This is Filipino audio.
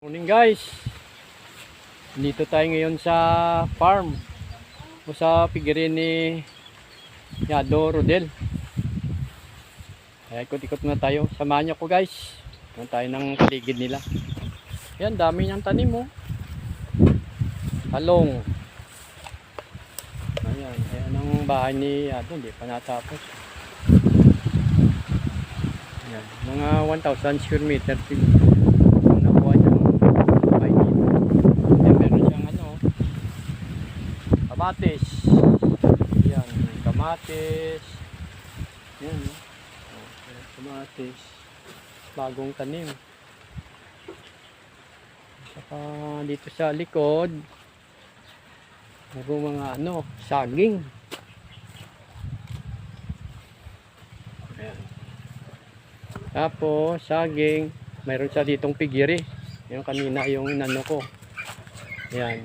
Morning guys, dito tayo ngayon sa farm o sa pigirin ni Yado Rodel. Kaya ikot-ikot na tayo, samahan niyo ko guys. Punta tayo ng paligid nila. Yan, dami niyang tanim mo. Talong. Ayan, ayan ang bahay ni Yado, hindi pa natapos. Ayan, mga 1,000 square meter nakuha niya. Kamatis. Yan, kamatis. Yan. Kamatis. Bagong tanim. Saka dito sa likod, mayroong mga saging. Ayan. Tapos saging, mayroon siya ditong pigiri. Yung kanina yung inano ko. Yan.